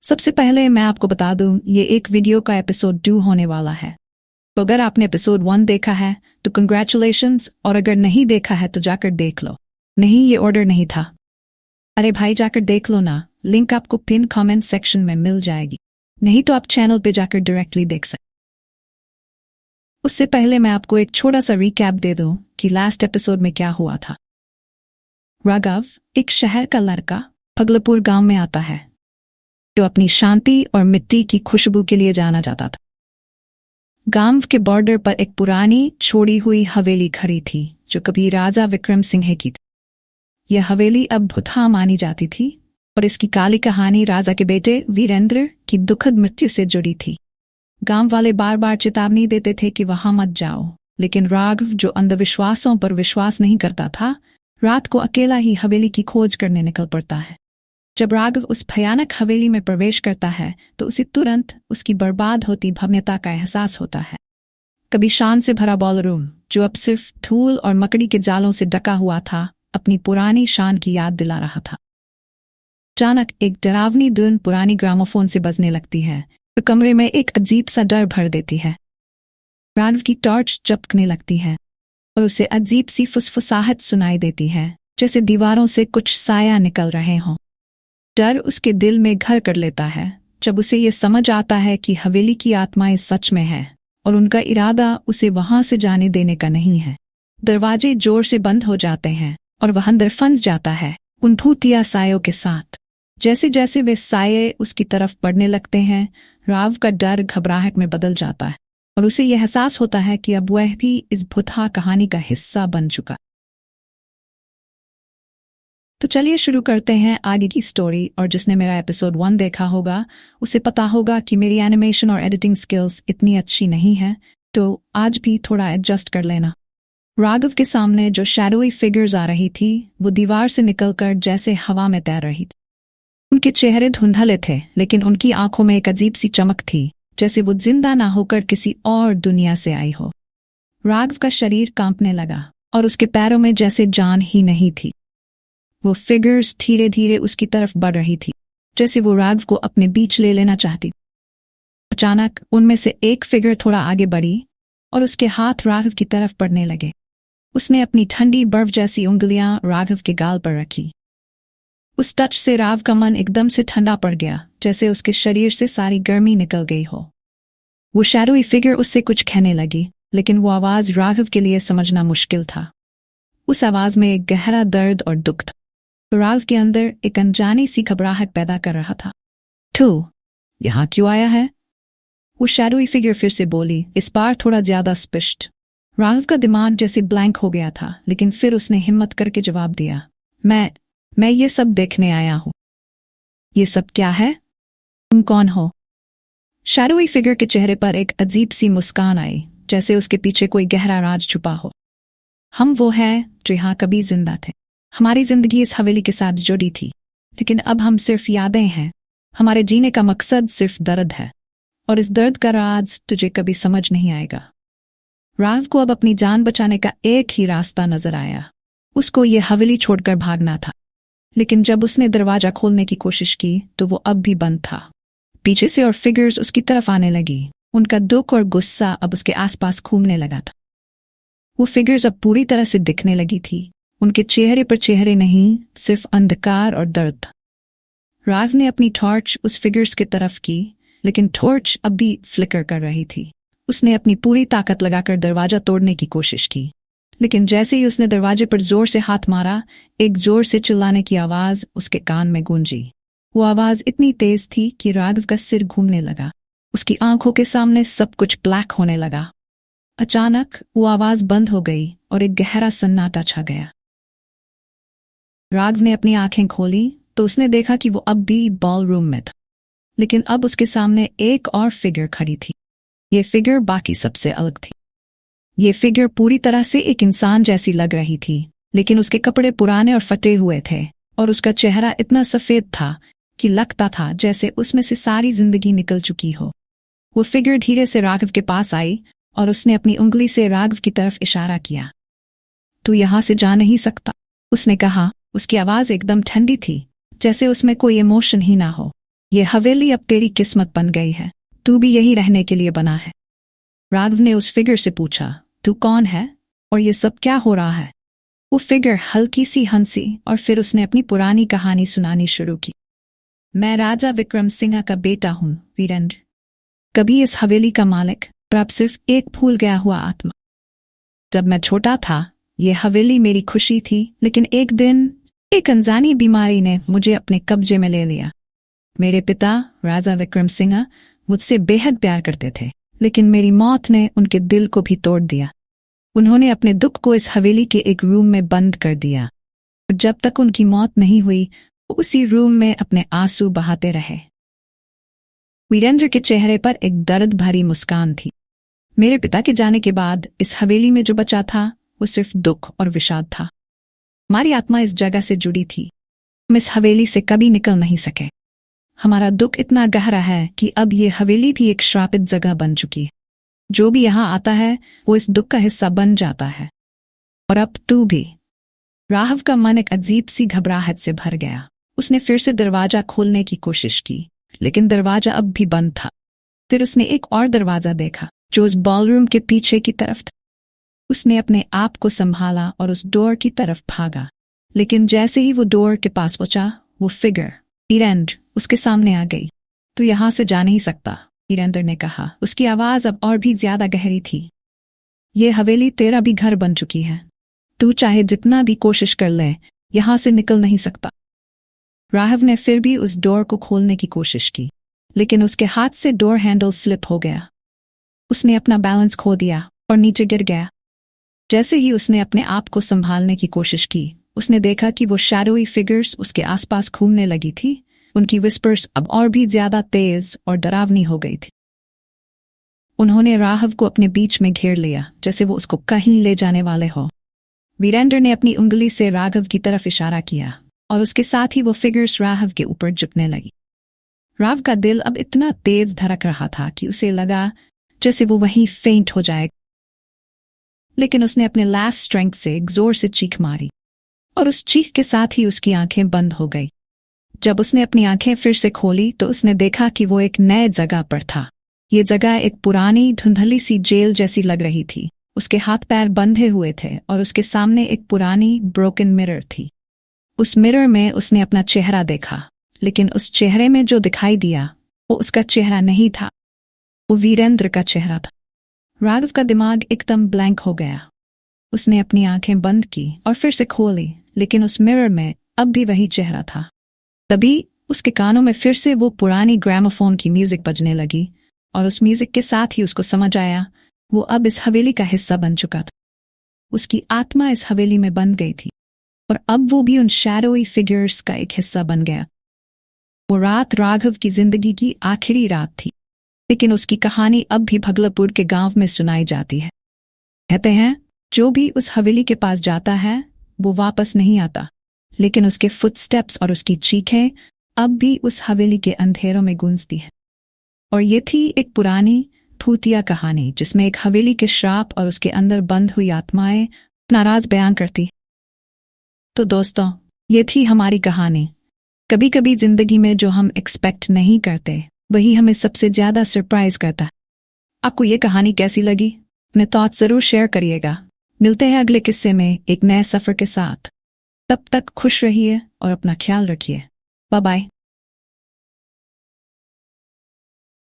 सबसे पहले मैं आपको बता दूं, ये एक वीडियो का एपिसोड 2 होने वाला है। तो अगर आपने एपिसोड 1 देखा है तो कंग्रेचुलेशंस, और अगर नहीं देखा है तो जाकर देख लो। नहीं, ये ऑर्डर नहीं था। अरे भाई, जाकर देख लो ना, लिंक आपको पिन कमेंट सेक्शन में मिल जाएगी। नहीं तो आप चैनल पे जाकर डायरेक्टली देख सकते। उससे पहले मैं आपको एक छोटा सा रिकैप दे दूं कि लास्ट एपिसोड में क्या हुआ था। राघव, एक शहर का लड़का, भगलपुर गांव में आता है, जो अपनी शांति और मिट्टी की खुशबू के लिए जाना जाता था। गांव के बॉर्डर पर एक पुरानी छोड़ी हुई हवेली खड़ी थी, जो कभी राजा विक्रम सिंह की थी। यह हवेली अब भूतहा मानी जाती थी और इसकी काली कहानी राजा के बेटे वीरेंद्र की दुखद मृत्यु से जुड़ी थी। गांव वाले बार बार चेतावनी देते थे कि वहां मत जाओ, लेकिन राघव, जो अंधविश्वासों पर विश्वास नहीं करता था, रात को अकेला ही हवेली की खोज करने निकल पड़ता है। जब राघव उस भयानक हवेली में प्रवेश करता है तो उसे तुरंत उसकी बर्बाद होती भव्यता का एहसास होता है। कभी शान से भरा बॉलरूम, जो अब सिर्फ धूल और मकड़ी के जालों से ढका हुआ था, अपनी पुरानी शान की याद दिला रहा था। अचानक एक डरावनी धुन पुरानी ग्रामोफोन से बजने लगती है, तो कमरे में एक अजीब सा डर भर देती है। राघव की टॉर्च चमकने लगती है और उसे अजीब सी फुसफुसाहट सुनाई देती है, जैसे दीवारों से कुछ साया निकल रहे हों। डर उसके दिल में घर कर लेता है जब उसे ये समझ आता है कि हवेली की आत्माएं सच में है और उनका इरादा उसे वहां से जाने देने का नहीं है। दरवाजे जोर से बंद हो जाते हैं और वह अंदर फंस जाता है, उन भूतिया सायों के साथ। जैसे जैसे वे साये उसकी तरफ बढ़ने लगते हैं, राघव का डर घबराहट में बदल जाता है और उसे यह एहसास होता है कि अब वह भी इस भूतहा कहानी का हिस्सा बन चुका। तो चलिए शुरू करते हैं आगे की स्टोरी। और जिसने मेरा एपिसोड 1 देखा होगा उसे पता होगा कि मेरी एनिमेशन और एडिटिंग स्किल्स इतनी अच्छी नहीं है, तो आज भी थोड़ा एडजस्ट कर लेना। राघव के सामने जो शैडोई फिगर्स आ रही थी, वो दीवार से निकलकर जैसे हवा में तैर रही थी। उनके चेहरे धुंधले थे, लेकिन उनकी आंखों में एक अजीब सी चमक थी, जैसे वो जिंदा ना होकर किसी और दुनिया से आई हो। राघव का शरीर कांपने लगा और उसके पैरों में जैसे जान ही नहीं थी। वो फिगर्स धीरे धीरे उसकी तरफ बढ़ रही थी, जैसे वो राघव को अपने बीच ले लेना चाहती। अचानक उनमें से एक फिगर थोड़ा आगे बढ़ी और उसके हाथ राघव की तरफ बढ़ने लगे। उसने अपनी ठंडी बर्फ जैसी उंगलियां राघव के गाल पर रखी। उस टच से राघव का मन एकदम से ठंडा पड़ गया, जैसे उसके शरीर से सारी गर्मी निकल गई हो। वो शैडोई फिगर उससे कुछ कहने लगी, लेकिन वो आवाज राघव के लिए समझना मुश्किल था। उस आवाज में एक गहरा दर्द और दुख था, तो राघव के अंदर एक अनजानी सी घबराहट पैदा कर रहा था। तू यहाँ क्यों आया है? वो शैडोई फिगर फिर से बोली, इस बार थोड़ा ज्यादा स्पष्ट। राघव का दिमाग जैसे ब्लैंक हो गया था, लेकिन फिर उसने हिम्मत करके जवाब दिया, मैं ये सब देखने आया हूं। ये सब क्या है? तुम कौन हो? शैडोई फिगर के चेहरे पर एक अजीब सी मुस्कान आई, जैसे उसके पीछे कोई गहरा राज छुपा हो। हम वो हैं जो यहाँ कभी जिंदा थे। हमारी जिंदगी इस हवेली के साथ जुड़ी थी, लेकिन अब हम सिर्फ यादें हैं। हमारे जीने का मकसद सिर्फ दर्द है, और इस दर्द का राज तुझे कभी समझ नहीं आएगा। राघव को अब अपनी जान बचाने का एक ही रास्ता नजर आया। उसको ये हवेली छोड़कर भागना था, लेकिन जब उसने दरवाजा खोलने की कोशिश की तो वो अब भी बंद था। पीछे से और फिगर्स उसकी तरफ आने लगी। उनका दुख और गुस्सा अब उसके आसपास घूमने लगा था। वो फिगर्स अब पूरी तरह से दिखने लगी थी। उनके चेहरे पर चेहरे नहीं, सिर्फ अंधकार और दर्द था। राघव ने अपनी टॉर्च उस फिगर्स की तरफ की, लेकिन टॉर्च अब भी फ्लिकर कर रही थी। उसने अपनी पूरी ताकत लगाकर दरवाजा तोड़ने की कोशिश की, लेकिन जैसे ही उसने दरवाजे पर जोर से हाथ मारा, एक जोर से चिल्लाने की आवाज उसके कान में गूंजी। वो आवाज इतनी तेज थी कि राघव का सिर घूमने लगा। उसकी आंखों के सामने सब कुछ ब्लैक होने लगा। अचानक वो आवाज बंद हो गई और एक गहरा सन्नाटा छा गया। राघव ने अपनी आंखें खोली तो उसने देखा कि वो अब भी बॉल रूम में था, लेकिन अब उसके सामने एक और फिगर खड़ी थी। ये फिगर बाकी सबसे अलग थी। ये फिगर पूरी तरह से एक इंसान जैसी लग रही थी, लेकिन उसके कपड़े पुराने और फटे हुए थे और उसका चेहरा इतना सफेद था कि लगता था जैसे उसमें से सारी जिंदगी निकल चुकी हो। वो फिगर धीरे से राघव के पास आई और उसने अपनी उंगली से राघव की तरफ इशारा किया। तू यहां से जा नहीं सकता, उसने कहा। उसकी आवाज एकदम ठंडी थी, जैसे उसमें कोई इमोशन ही ना हो। ये हवेली अब तेरी किस्मत बन गई है, तू भी यही रहने के लिए बना है। राघव ने उस फिगर से पूछा, तू कौन है और ये सब क्या हो रहा है? वो फिगर हल्की सी हंसी और फिर उसने अपनी पुरानी कहानी सुनानी शुरू की। मैं राजा विक्रम सिंह का बेटा हूँ वीरेंद्र, कभी इस हवेली का मालिक, पर अब सिर्फ एक भूल गया हुआ आत्मा। जब मैं छोटा था ये हवेली मेरी खुशी थी, लेकिन एक दिन एक अनजानी बीमारी ने मुझे अपने कब्जे में ले लिया। मेरे पिता राजा विक्रम सिंह मुझसे बेहद प्यार करते थे, लेकिन मेरी मौत ने उनके दिल को भी तोड़ दिया। उन्होंने अपने दुख को इस हवेली के एक रूम में बंद कर दिया। जब तक उनकी मौत नहीं हुई वो उसी रूम में अपने आंसू बहाते रहे। वीरेंद्र के चेहरे पर एक दर्द भरी मुस्कान थी। मेरे पिता के जाने के बाद इस हवेली में जो बचा था वो सिर्फ दुख और विषाद था। हमारी आत्मा इस जगह से जुड़ी थी, हम इस हवेली से कभी निकल नहीं सके। हमारा दुख इतना गहरा है कि अब ये हवेली भी एक श्रापित जगह बन चुकी है। जो भी यहाँ आता है वो इस दुख का हिस्सा बन जाता है, और अब तू भी। राघव का मन एक अजीब सी घबराहट से भर गया। उसने फिर से दरवाजा खोलने की कोशिश की, लेकिन दरवाजा अब भी बंद था। फिर उसने एक और दरवाजा देखा जो उस बॉलरूम के पीछे की तरफ था। उसने अपने आप को संभाला और उस डोर की तरफ भागा, लेकिन जैसे ही वो डोर के पास पहुंचा वो फिगर वीरेंद्र उसके सामने आ गई। तू यहां से जा नहीं सकता, वीरेंद्र ने कहा। उसकी आवाज अब और भी ज्यादा गहरी थी। ये हवेली तेरा भी घर बन चुकी है, तू चाहे जितना भी कोशिश कर ले यहां से निकल नहीं सकता। राघव ने फिर भी उस डोर को खोलने की कोशिश की, लेकिन उसके हाथ से डोर हैंडल स्लिप हो गया। उसने अपना बैलेंस खो दिया और नीचे गिर गया। जैसे ही उसने अपने आप को संभालने की कोशिश की, उसने देखा कि वो शैडोई फिगर्स उसके आसपास घूमने लगी थी। उनकी विस्पर्स अब और भी ज्यादा तेज और डरावनी हो गई थी। उन्होंने राघव को अपने बीच में घेर लिया, जैसे वो उसको कहीं ले जाने वाले हो। वीरेंद्र ने अपनी उंगली से राघव की तरफ इशारा किया और उसके साथ ही वो फिगर्स राघव के ऊपर झुकने लगी। राघव का दिल अब इतना तेज धड़क रहा था कि उसे लगा जैसे वो वहीं फेंट हो जाएगा, लेकिन उसने अपने लास्ट स्ट्रेंथ से एक जोर से चीख मारी और उस चीख के साथ ही उसकी आंखें बंद हो गई। जब उसने अपनी आंखें फिर से खोली तो उसने देखा कि वो एक नए जगह पर था। ये जगह एक पुरानी धुंधली सी जेल जैसी लग रही थी। उसके हाथ पैर बंधे हुए थे और उसके सामने एक पुरानी ब्रोकन मिरर थी। उस मिरर में उसने अपना चेहरा देखा, लेकिन उस चेहरे में जो दिखाई दिया वो उसका चेहरा नहीं था, वो वीरेंद्र का चेहरा था। राघव का दिमाग एकदम ब्लैंक हो गया। उसने अपनी आंखें बंद की और फिर से खोली, लेकिन उस मिरर में अब भी वही चेहरा था। तभी उसके कानों में फिर से वो पुरानी ग्रामोफोन की म्यूजिक बजने लगी और उस म्यूजिक के साथ ही उसको समझ आया वो अब इस हवेली का हिस्सा बन चुका था। उसकी आत्मा इस हवेली में बंध गई थी और अब वो भी उन शैडोई फिगर्स का एक हिस्सा बन गया। वो रात राघव की जिंदगी की आखिरी रात थी, लेकिन उसकी कहानी अब भी भगलपुर के गांव में सुनाई जाती है। कहते हैं जो भी उस हवेली के पास जाता है वो वापस नहीं आता, लेकिन उसके फुटस्टेप्स और उसकी चीखें अब भी उस हवेली के अंधेरों में गूंजती हैं। और ये थी एक पुरानी भूतिया कहानी जिसमें एक हवेली के श्राप और उसके अंदर बंद हुई आत्माएं अपना राज बयान करती। तो दोस्तों, ये थी हमारी कहानी। कभी कभी जिंदगी में जो हम एक्सपेक्ट नहीं करते वही हमें सबसे ज्यादा सरप्राइज करता है। आपको ये कहानी कैसी लगी? अपने थॉट्स जरूर शेयर करिएगा। मिलते हैं अगले किस्से में एक नए सफर के साथ। तब तक खुश रहिए और अपना ख्याल रखिए। Bye bye.